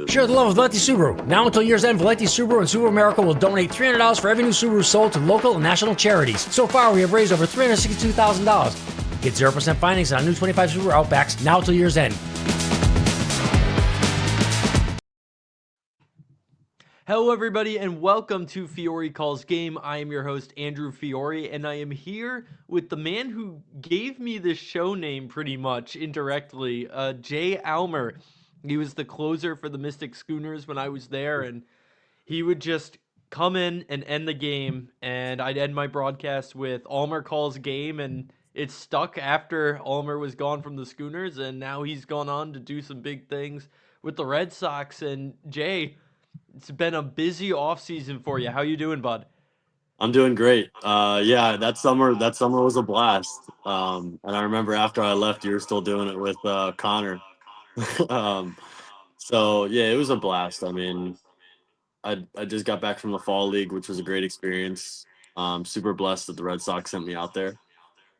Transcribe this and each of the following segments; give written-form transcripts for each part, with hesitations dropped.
Share the love of Valenti Subaru. Now until year's end, Valenti Subaru and Subaru America will donate $300 for every new Subaru sold to local and national charities. So far, we have raised over $362,000. Get 0% financing on new 25 Subaru Outbacks now until year's end. Hello, everybody, and welcome to Fiore Calls Game. I am your host, Andrew Fiore, and I am here with the man who gave me this show name pretty much indirectly, Jay Allmer. He was the closer for the Mystic Schooners when I was there, and he would just come in and end the game, and I'd end my broadcast with Allmer Calls Game, and it stuck after Allmer was gone from the Schooners, and now he's gone on to do some big things with the Red Sox. And Jay, it's been a busy offseason for you. How you doing, bud? I'm doing great. Yeah, that summer was a blast. And I remember after I left, you were still doing it with Connor. um, so yeah, it was a blast. I mean, I just got back from the fall league, which was a great experience. Super blessed that the Red Sox sent me out there.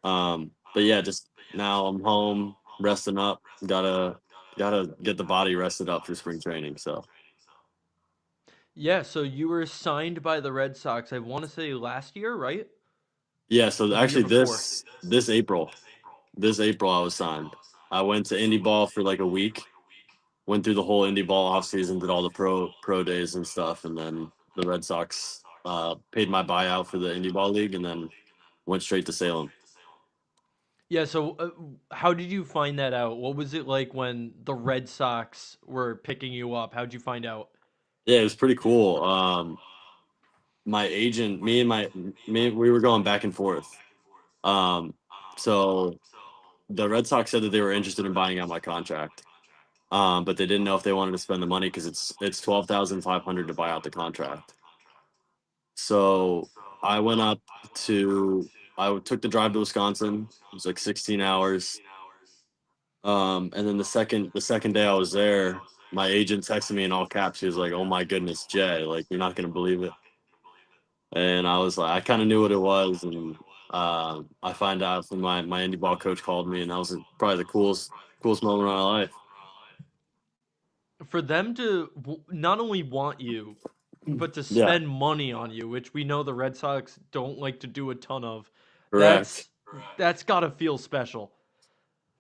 But yeah, just now I'm home, resting up. Gotta get the body rested up for spring training. So Yeah, so you were signed by the Red Sox, I want to say last year, right? yeah, so Or the year actually before? this April I was signed. I went to Indy Ball for like a week, went through the whole Indy Ball offseason, did all the pro days and stuff, and then the Red Sox paid my buyout for the Indy Ball League, and then went straight to Salem. Yeah, so how did you find that out? What was it like when the Red Sox were picking you up? How'd you find out? Yeah, it was pretty cool. My agent, we were going back and forth. Um, so the Red Sox said that they were interested in buying out my contract. But they didn't know if they wanted to spend the money because it's 12,500 to buy out the contract. So I went up to I took the drive to Wisconsin. It was like 16 hours. And then the second day I was there, my agent texted me in all caps. He was like, "Oh my goodness, Jay! Like you're not gonna believe it." And I was like, I kind of knew what it was, and I find out from my indie ball coach called me, and that was probably the coolest moment of my life. For them to not only want you, but to Yeah, spend money on you, which we know the Red Sox don't like to do a ton of, correct. that's that's got to feel special.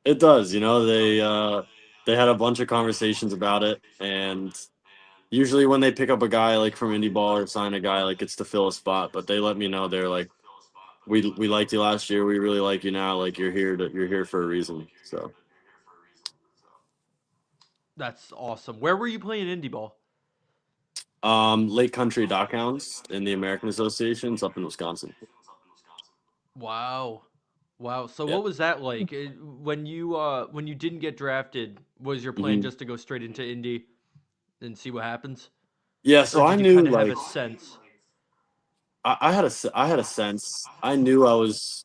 It does, they had a bunch of conversations about it, and usually when they pick up a guy like from indie ball or sign a guy, like it's to fill a spot, but they let me know they're like, we liked you last year, we really like you now, like you're here for a reason. So That's awesome. Where were you playing indie ball? Lake Country Dockhounds in the American Association, it's up in Wisconsin. Wow. Wow. So Yeah. what was that like? When you didn't get drafted, was your plan hmm just to go straight into Indy and see what happens? Yeah, Or so I did you knew kind of have like a sense? I had a sense. I knew I was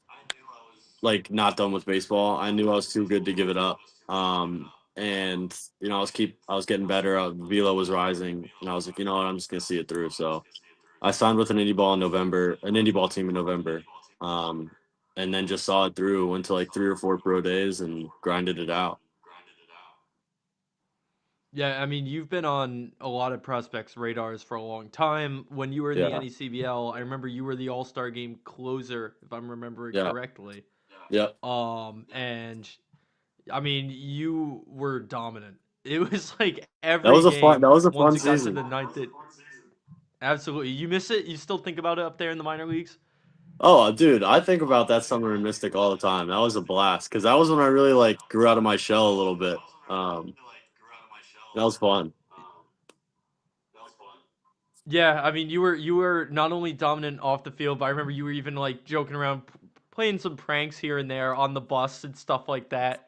like not done with baseball. I knew I was too good to give it up. And I was getting better. Velo was rising, and I was like, you know what, I'm just gonna see it through. So I signed with an indie ball team in November, um, and then just saw it through. Went to like 3 or 4 pro days and grinded it out. Yeah, I mean, you've been on a lot of prospects' radars for a long time. When you were in the Yeah, NECBL, I remember you were the All-Star Game closer, if I'm remembering yeah, correctly. yeah. And I mean, you were dominant. It was like That every was a fun. game That was a once fun it got to season. the ninth. Absolutely. You miss it? You still think about it up there in the minor leagues? Oh, dude, I think about that summer in Mystic all the time. That was a blast because that was when I really like grew out of my shell a little bit. That was fun. Yeah, I mean, you were not only dominant off the field, but I remember you were even like joking around, playing some pranks here and there on the bus and stuff like that.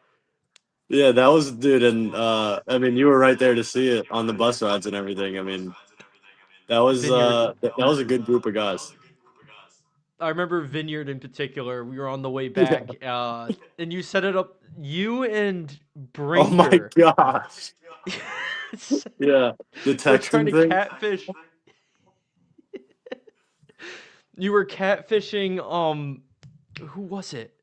Yeah, that was, dude, and I mean, you were right there to see it on the bus rides and everything. I mean, Vineyard. that was a good group of guys. I remember Vineyard in particular. We were on the way Yeah. back, and you set it up. You and Oh my Brinker gosh. Yeah, the were trying texting to thing. catfish. You were catfishing. Who was it?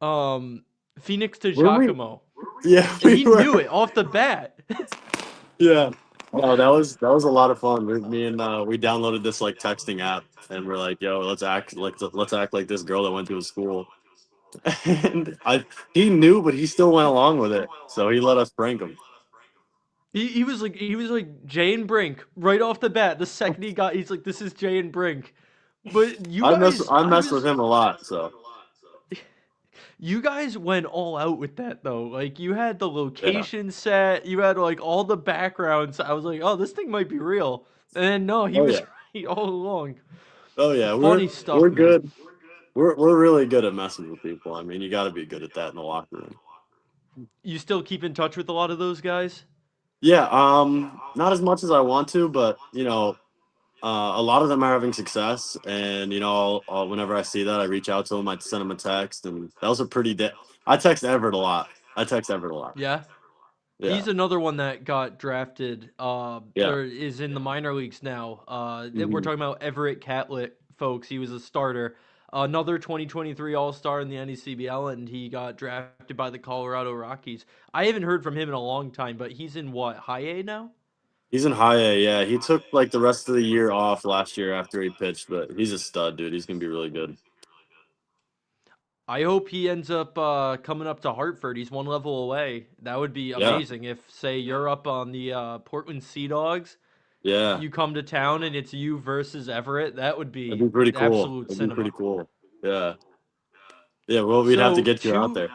Um, Phoenix to Were we? Giacomo, Yeah, and we he knew were. it off the bat. Yeah. No, that was a lot of fun. Me and we downloaded this like texting app, and we're like, "Yo, let's act like this girl that went to his school." And he knew, but he still went along with it. So he let us prank him. He was like Jay and Brink right off the bat. The second he's like, this is Jay and Brink. But I mess with him a lot. So you guys went all out with that though. Like you had the yeah. location set, you had like all the backgrounds. I was like, oh, this thing might be real. And then no, he Oh was yeah. right all along. Oh yeah. Funny We're stuff, man. good. We're really good at messing with people. I mean, you got to be good at that in the locker room. You still keep in touch with a lot of those guys? Yeah. Not as much as I want to, but a lot of them are having success, and whenever I see that, I reach out to them. I send them a text, and that was a pretty. I text Everett a lot. I text Everett a lot. Yeah. Yeah, He's another one that got drafted, yeah, or is in the minor leagues now. We're hmm talking about Everett Catlett, folks. He was a starter, another 2023 All Star in the NECBL, and he got drafted by the Colorado Rockies. I haven't heard from him in a long time, but he's in what, high A now? He's in high A. Yeah, he took like the rest of the year off last year after he pitched, but he's a stud, dude. He's gonna be really good. I hope he ends up coming up to Hartford. He's one level away. That would be Yeah, amazing if, say, you're up on the Portland Sea Dogs, yeah, you come to town and it's you versus Everett. That would that'd be be pretty cool. absolute That'd be pretty cinema. cool. Yeah, yeah. Well, we'd have to So get you out two there.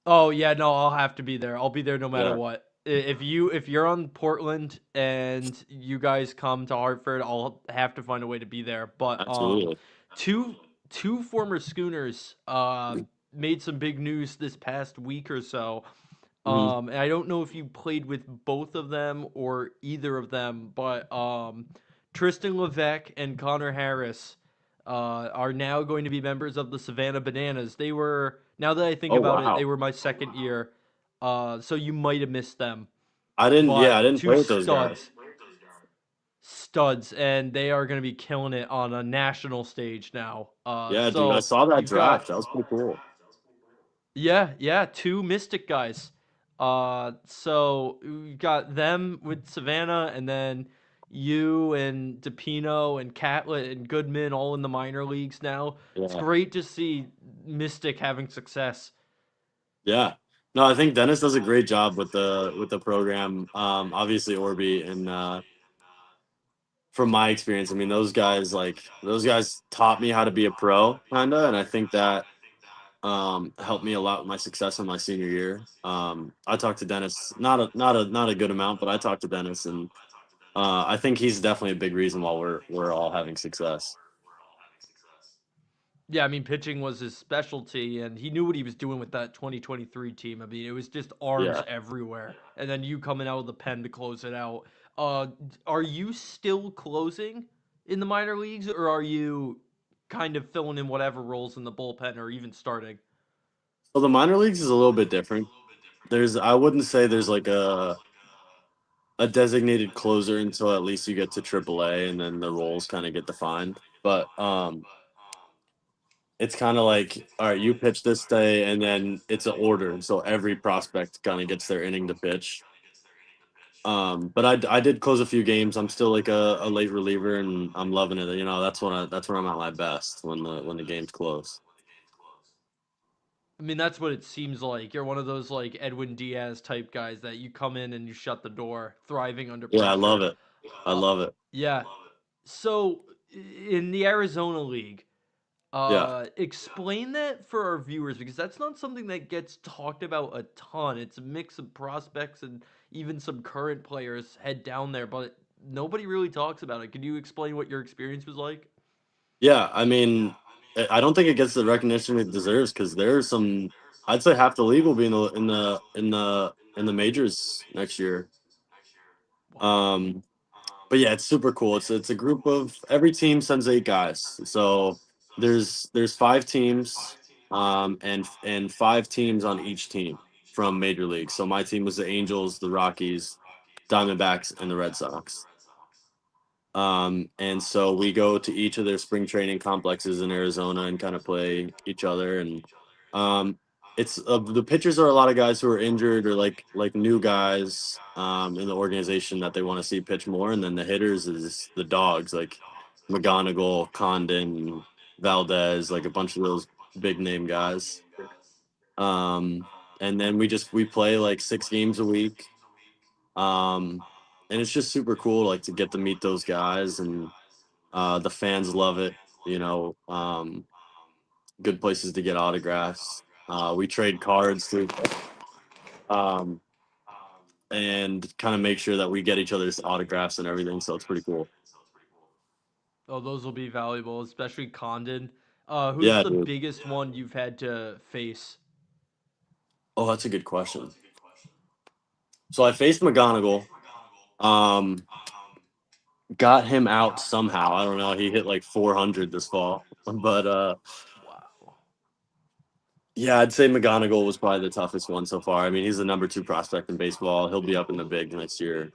oh yeah, no, I'll have to be there. I'll be there no matter Yeah, what. If you're on Portland and you guys come to Hartford, I'll have to find a way to be there. But absolutely. two two former Schooners made some big news this past week or so. hmm And I don't know if you played with both of them or either of them, but Tristan Levesque and Connor Harris are now going to be members of the Savannah Bananas. They were, now that I think Oh about it, they wow. were my second year, so you might have missed them. I didn't. Yeah, I But didn't two play with those guys. studs, and they are going to be killing it on a national stage now. Yeah, dude. I So saw that you've got draft. That was pretty cool. Yeah, yeah, two Mystic guys. So we got them with Savannah, and then you and DePino and Catlett and Goodman all in the minor leagues now. It's Yeah. great to see Mystic having success. Yeah. No, I think Dennis does a great job with the program. Obviously Orby and from my experience, I mean those guys taught me how to be a pro kinda, and I think that helped me a lot with my success in my senior year. I talked to Dennis not a good amount, but I talked to Dennis, and I think he's definitely a big reason why we're all having success. Yeah, I mean, pitching was his specialty, and he knew what he was doing with that 2023 team. I mean, it was just arms Yeah. everywhere, and then you coming out of the pen to close it out. Are you still closing in the minor leagues, or are you kind of filling in whatever roles in the bullpen, or even starting? So the minor leagues is a little bit different. I wouldn't say there's like a designated closer until at least you get to AAA, and then the roles kind of get defined. But it's kind of like, all right, you pitch this day, and then it's an order, so every prospect kind of gets their inning to pitch. But I did close a few games. I'm still like a late reliever, and I'm loving it. That's when I'm at my best, when the game's close. I mean, that's what it seems like. You're one of those like Edwin Diaz type guys that you come in and you shut the door, thriving under Yeah, I love pressure. it. I Uh, love it. yeah. So in the Arizona League, Yeah. explain that for our viewers because that's not something that gets talked about a ton. It's a mix of prospects and even some current players head down there, but nobody really talks about it. Can you explain what your experience was like? Yeah, I mean, I don't think it gets the recognition it deserves because there's some. I'd say half the league will be in the majors next year. Wow. Um, but yeah, it's super cool. It's a group of every team sends 8 guys. So there's 5 teams, and 5 teams on each team from major leagues. So my team was the Angels, the Rockies, Diamondbacks, and the Red Sox. And so we go to each of their spring training complexes in Arizona and kind of play each other. And um, it's the pitchers are a lot of guys who are injured or like new guys in the organization that they want to see pitch more, and then the hitters is the dogs like McGonigal, Condon, Valdez, like a bunch of those big name guys. Um, and then we play like 6 games a week, um, and it's just super cool like to get to meet those guys, and the fans love it. You know, good places to get autographs. We trade cards too. Um, and kind of make sure that we get each other's autographs and everything. So it's pretty cool. Oh, those will be valuable, especially Condon. Who's Yeah, the dude. biggest one you've had to face? Oh, that's a good question. So I faced McGonigal. Um, got him out somehow. I don't know. He hit like 400 this fall, but Wow. yeah, I'd say McGonigal was probably the toughest one so far. I mean, he's the number 2 prospect in baseball. He'll be up in the big next year.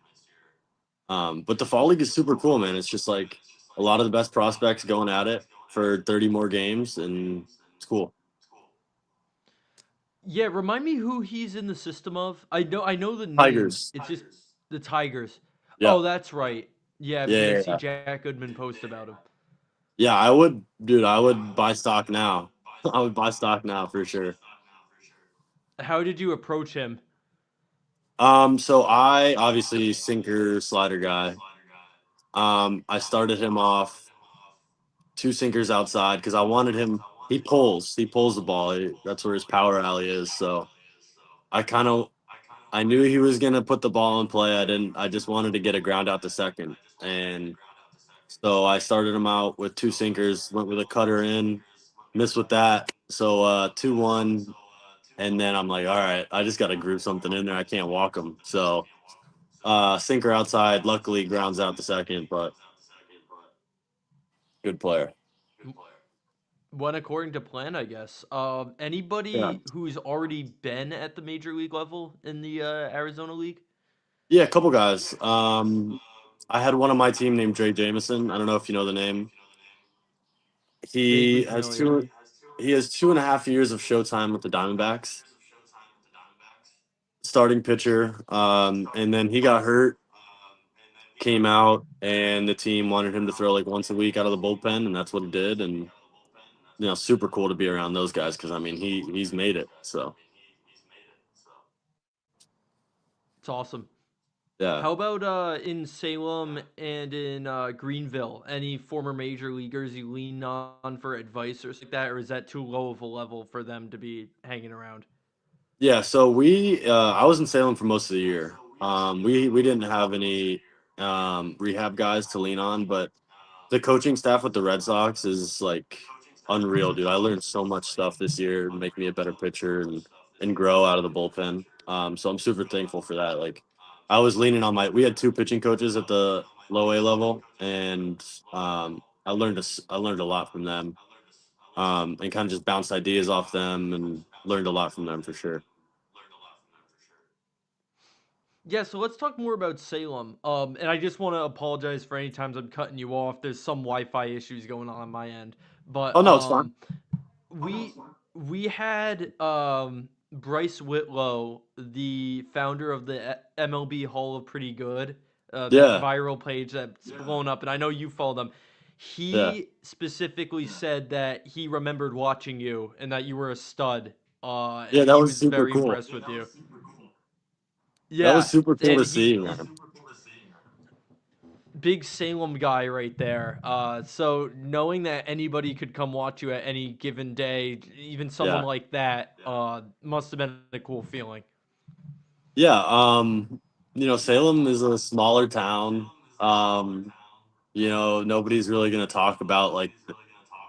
But the fall league is super cool, man. It's just like a lot of the best prospects going at it for 30 more games, and it's cool. Yeah, remind me who he's in the system of. I know the name. Tigers. It's just the Tigers. Yeah. Oh, that's right. Yeah, because Yeah, I yeah, see yeah. Jack Goodman post about him. Yeah, I would, dude. I would buy stock now. I would buy stock now for sure. How did you approach him? So I obviously sinker slider guy. I started him off 2 sinkers outside because I wanted him. He pulls the ball. That's where his power alley is. So I kind of, I knew he was gonna put the ball in play. I didn't. I just wanted to get a ground out to second, and so I started him out with 2 sinkers. Went with a cutter in, missed with that. So 2-1. And then I'm like, all right, I just got to groove something in there. I can't walk him. So sinker outside, luckily grounds out the second, but good player. Went according to plan, I guess. Yeah. Anybody who's already been at the major league level in the Arizona League? Yeah, a couple guys. I had one on my team named Dre Jameson. I don't know if you know the name. Vaguely He has familiar. two. He has 2.5 years of showtime with the Diamondbacks, starting pitcher. And then he got hurt, came out, and the team wanted him to throw like once a week out of the bullpen, and that's what he did. And super cool to be around those guys because I mean he's made it. So It's awesome. yeah, How about in Salem and in Greenville? Any former major leaguers you lean on for advice or something like that, or is that too low of a level for them to be hanging around? yeah. So I was in Salem for most of the year. We didn't have any rehab guys to lean on, but the coaching staff with the Red Sox is like unreal, dude. I learned so much stuff this year to make me a better pitcher and grow out of the bullpen. So I'm super thankful for that. Like I was leaning on we had 2 pitching coaches at the low A level, and I learned a lot from them. And kind of just bounced ideas off them and learned a lot from them for sure. Yeah, so let's talk more about Salem. And I just want to apologize for any times I'm cutting you off. There's some Wi-Fi issues going on my end, but Oh no, it's fine. we we had Bryce Whitlow, the founder of the MLB Hall of Pretty Good, that Yeah, viral page that's blown up, and I know you follow them. yeah, He specifically said that he remembered watching you and that you were a stud, yeah. and That he was was super very cool. impressed with you. That was Yeah, super cool and to see, man. big Salem guy right there. So knowing that anybody could come watch you at any given day, even someone Yeah, like that, must have been a cool feeling. yeah. Salem is a smaller town. Nobody's really gonna talk about like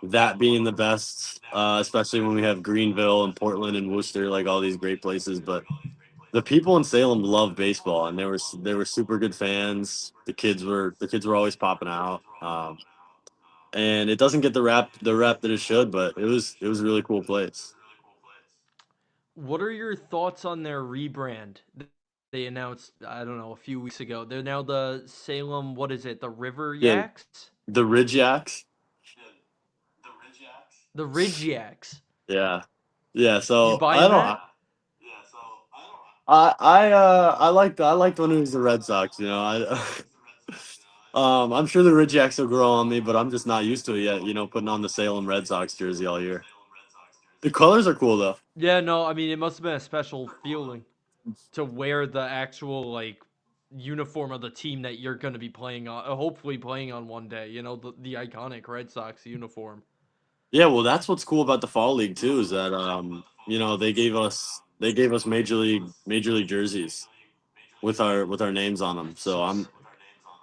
that being the best, especially when we have Greenville and Portland and Worcester, like all these great places. But the people in Salem love baseball, and they were super good fans. The kids were always popping out, and it doesn't get the rep that it should, but it was a really cool place. What are your thoughts on their rebrand? They announced, I don't know, a few weeks ago. They're now the Salem, what is it, the River Yeah, Yaks? the Ridge Yaks. The Ridge Yaks. Yeah, Yeah, You so I buying don't. that? I liked when it was the Red Sox. I'm sure the Red Jacks will grow on me, but I'm just not used to it yet. Putting on the Salem Red Sox jersey all year. The colors are cool though. Yeah, no, I mean it must have been a special feeling to wear the actual like uniform of the team that you're going to be playing on, hopefully playing on one day. The iconic Red Sox uniform. Yeah, well, that's what's cool about the fall league too is that they gave us major league jerseys with our names on them. So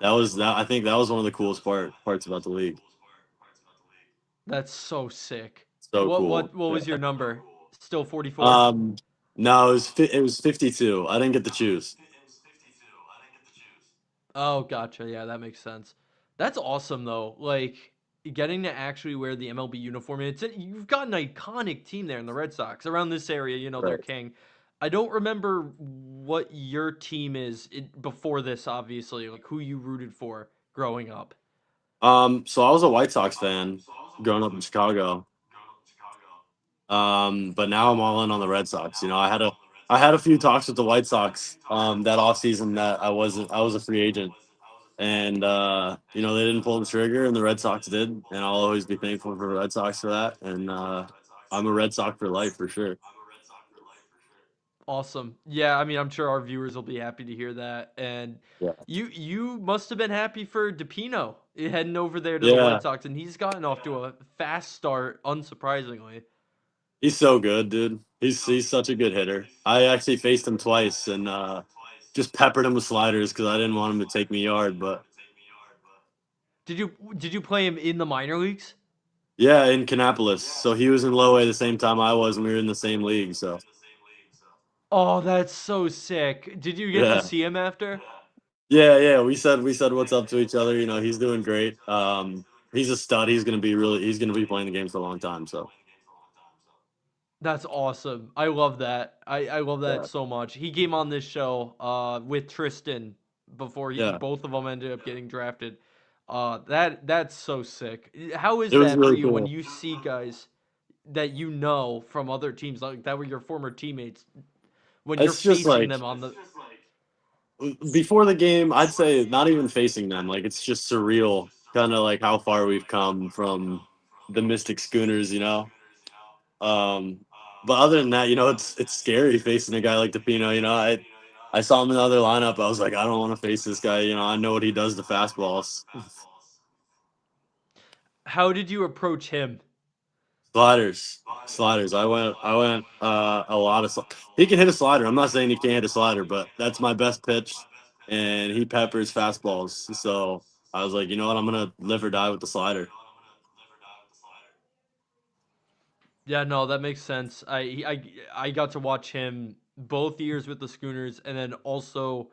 So I think that was one of the coolest parts about the league. that's so sick. So What cool. what what Yeah. was your number? Still 44? Um, no, it was 52. I didn't get to choose. Oh, gotcha. Yeah, that makes sense. That's awesome though. Like getting to actually wear the MLB uniform. You've got an iconic team there in the Red Sox around this area. They're Right. king. I don't remember what your team is before this. Obviously, like who you rooted for growing up. So I was a White Sox fan growing up in Chicago. But now I'm all in on the Red Sox. I had a few talks with the White Sox that off season that I was a free agent. And they didn't pull the trigger and the Red Sox did. And I'll always be thankful for the Red Sox for that. And I'm a Red Sox for life for sure. Awesome. Yeah, I mean, I'm sure our viewers will be happy to hear that. And Yeah. you must have been happy for DePino heading over there to the Yeah. White Sox, and he's gotten off to a fast start, unsurprisingly. He's so good, dude. He's such a good hitter. I actually faced him twice and just peppered him with sliders because I didn't want him to take me yard. But Did you play him in the minor leagues? yeah, in Kannapolis. So he was in low A the same time I was, and we were in the same league. So Oh, that's so sick. Did you get to yeah, see him after? yeah. We said what's up to each other. He's doing great. He's a stud. He's gonna be playing the game for a long time. So That's awesome. I love that. I love that yeah, so much. He came on this show with Tristan before yeah. both of them ended up getting drafted. That's so sick. How is It was that for really you when cool. you see guys that you know from other teams like that were your former teammates when you're It's just facing like them on the before the game, I'd say not even facing them. Like it's just surreal, kind of like how far we've come from the Mystic Schooners. Um, but other than that, it's scary facing a guy like DePino. I saw him in the other lineup. I was like, I don't want to face this guy. I know what he does to fastballs, How did you approach him? sliders. I went a lot of. He can hit a slider. I'm not saying he can't hit a slider, but that's my best pitch, and he peppers fastballs. So I was like, you know what? I'm gonna live or die with the slider. Yeah, no, that makes sense. I got to watch him both years with the Schooners, and then also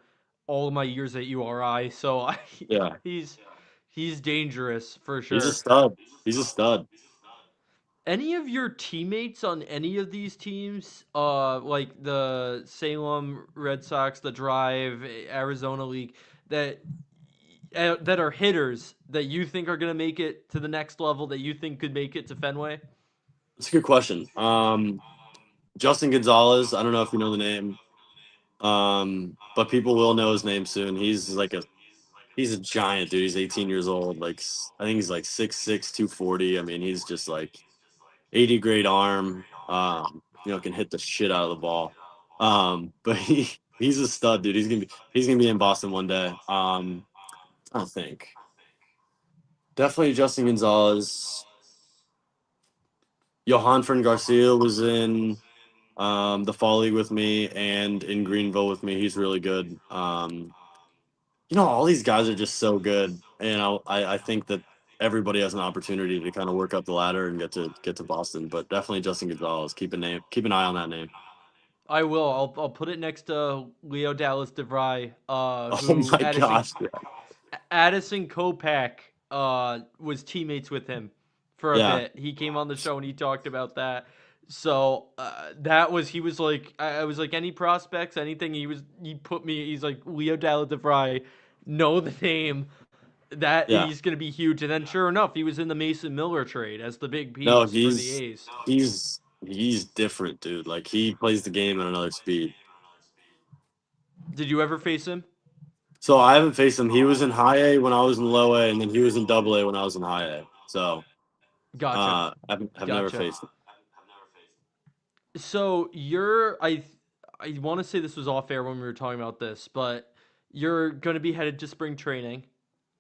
all of my years at URI. So Yeah, he's he's dangerous for he's a sure. stud. He's a stud. Any of your teammates on any of these teams, like the Salem Red Sox, the Drive, Arizona League, that are hitters that you think are gonna make it to the next level, that you think could make it to Fenway? It's a good question. Justin Gonzalez. I don't know if you know the name, but people will know his name soon. He's a giant dude. He's 18 years old. I think he's like 6'6", 240. I mean, he's just like 80 grade arm. Can hit the shit out of the ball. But he's a stud, dude. He's gonna be in Boston one day. I don't think definitely Justin Gonzalez. Johan Garcia was in the fall league with me and in Greenville with me. He's really good. All these guys are just so good. I think that everybody has an opportunity to kind of work up the ladder and get to Boston. But definitely Justin Gonzalez. Keep an eye on that name. I will. I'll put it next to Leo Dallas DeVry, Oh who my gosh. Addison Kopak was teammates with him for a Yeah. bit. He came on the show and he talked about that. So that was he was like I was like any prospects, anything he put me. He's like Leo Dallas DeVry, know the name that Yeah. he's gonna be huge. And then sure enough, he was in the Mason Miller trade as the big No, piece for the he's A's. he's he's different, dude. Like he plays the game at another speed. Did you ever face him? So I haven't faced him. He was in high A when I was in low A, and then he was in double A when I was in high A. So Gotcha. I've never Gotcha. faced him. So I want to say this was off air when we were talking about this, but you're going to be headed to spring training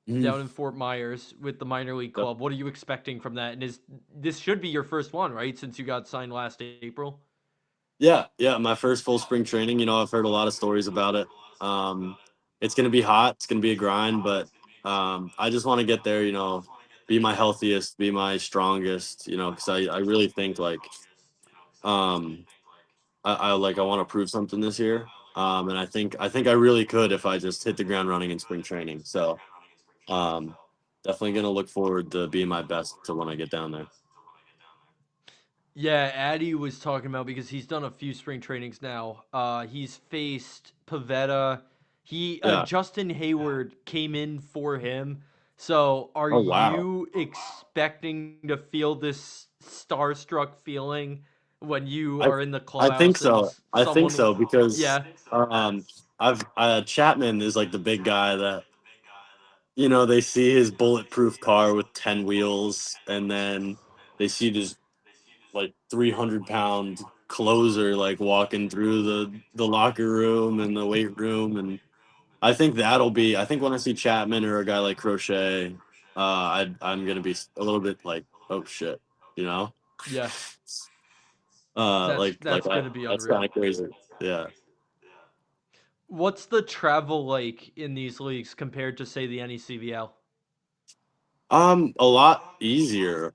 Mhm. down in Fort Myers with the minor league Yep. club. What are you expecting from that? And is this should be your first one, right? Since you got signed last April. Yeah, yeah. My first full spring training. You know, I've heard a lot of stories about it. Um, it's gonna be hot. It's gonna be a grind, but I just want to get there. You know, be my healthiest, be my strongest. You know, because I really think like um, I want to prove something this year. And I think I really could if I just hit the ground running in spring training. So um, definitely gonna look forward to being my best to when I get down there. Yeah, Addy was talking about because he's done a few spring trainings now. He's faced Pavetta. Yeah. Justin Hayward came in for him. So, are Oh wow. you expecting to feel this starstruck feeling when you I are in the I think clubhouse and so. I think someone? so because Yeah, I've Chapman is like the big guy that they see his bulletproof car with 10 wheels, and then they see this like 300-pound closer like walking through the locker room and the weight room, and I think when I see Chapman or a guy like Crochet, I'm gonna be a little bit like, oh shit, you know. yeah. Like That's that. gonna be That's kind unreal. of crazy. Yeah. What's the travel like in these leagues compared to say the NECVL? A lot easier.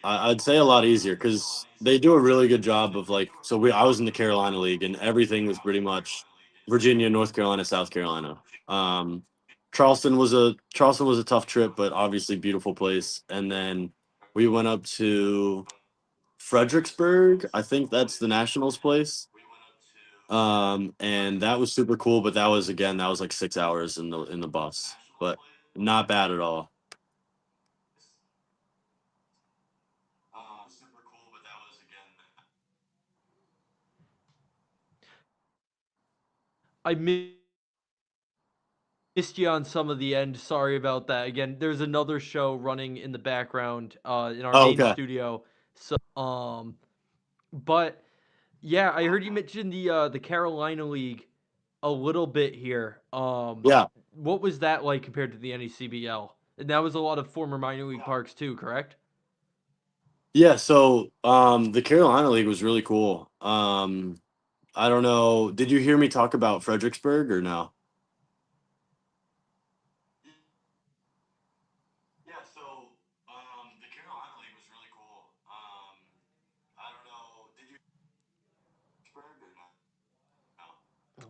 I'd say a lot easier because they do a really good job of like. So I was in the Carolina League, and everything was pretty much Virginia, North Carolina, South Carolina. Um, Charleston was a tough trip, but obviously beautiful place. And then we went up to Fredericksburg. I think that's the Nationals place. And that was super cool, but that was like 6 hours in the bus, but not bad at all. I missed you on some of the end. Sorry about that. Again, there's another show running in the background in our Oh, main okay. studio. So but yeah, I heard you mention the Carolina League a little bit here. Yeah. What was that like compared to the NECBL? And that was a lot of former minor league parks too, correct? Yeah, so the Carolina League was really cool. I don't know. Did you hear me talk about Fredericksburg or no?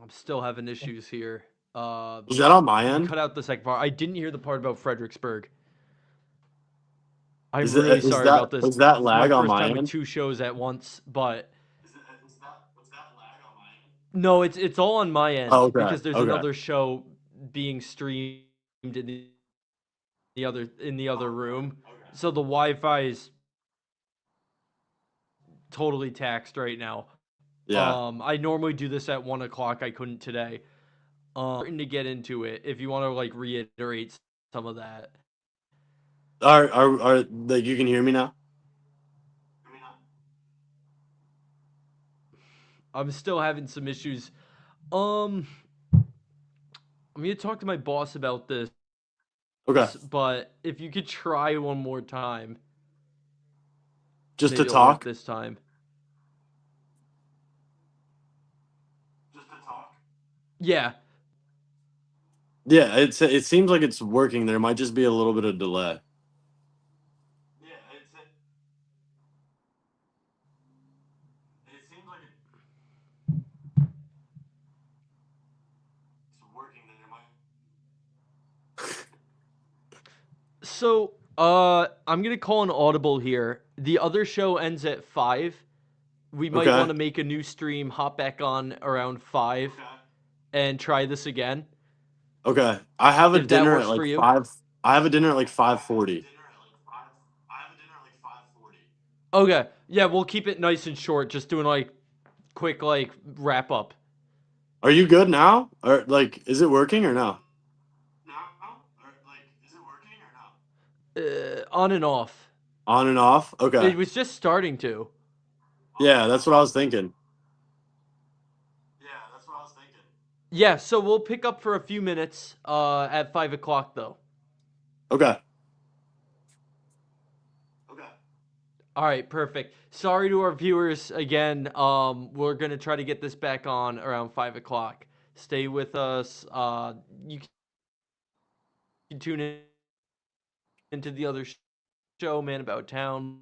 I'm still having issues here. Was that on my You end? cut out the second part. I didn't hear the part about Fredericksburg. I'm Is it really sorry about this. is that This is my lag on first my time with end? two shows at once, but no, it's all on my Oh, end okay. because there's Okay. another show being streamed in the other room. So the Wi-Fi is totally taxed right now. Yeah. I normally do this at 1 o'clock. I couldn't today. Starting to get into it. If you want to like reiterate some of that, Are like you can hear me now? I'm still having some issues. Um, I'm gonna talk to my boss about this, Okay. but if you could try one more time, Just to maybe it'll work talk? this time. Yeah. Yeah, it seems like it's working. There might just be a little bit of delay. So, I'm gonna call an audible here. The other show ends at 5. We might want Okay. to make a new stream, hop back on around 5, and try this again. Okay. I have a If that dinner at works for like you. 5. I have a dinner at like 5:40. Okay. Yeah, we'll keep it nice and short. Just doing like quick like wrap up. Are you good now? Or like, is it working or no? On and off. On and off? Okay. It was just starting to. Yeah, that's what I was thinking. Yeah, so we'll pick up for a few minutes at 5 o'clock though. Okay. All right, perfect. Sorry to our viewers again. We're gonna try to get this back on around 5 o'clock. Stay with us. You can tune in into the other show, Man About Town.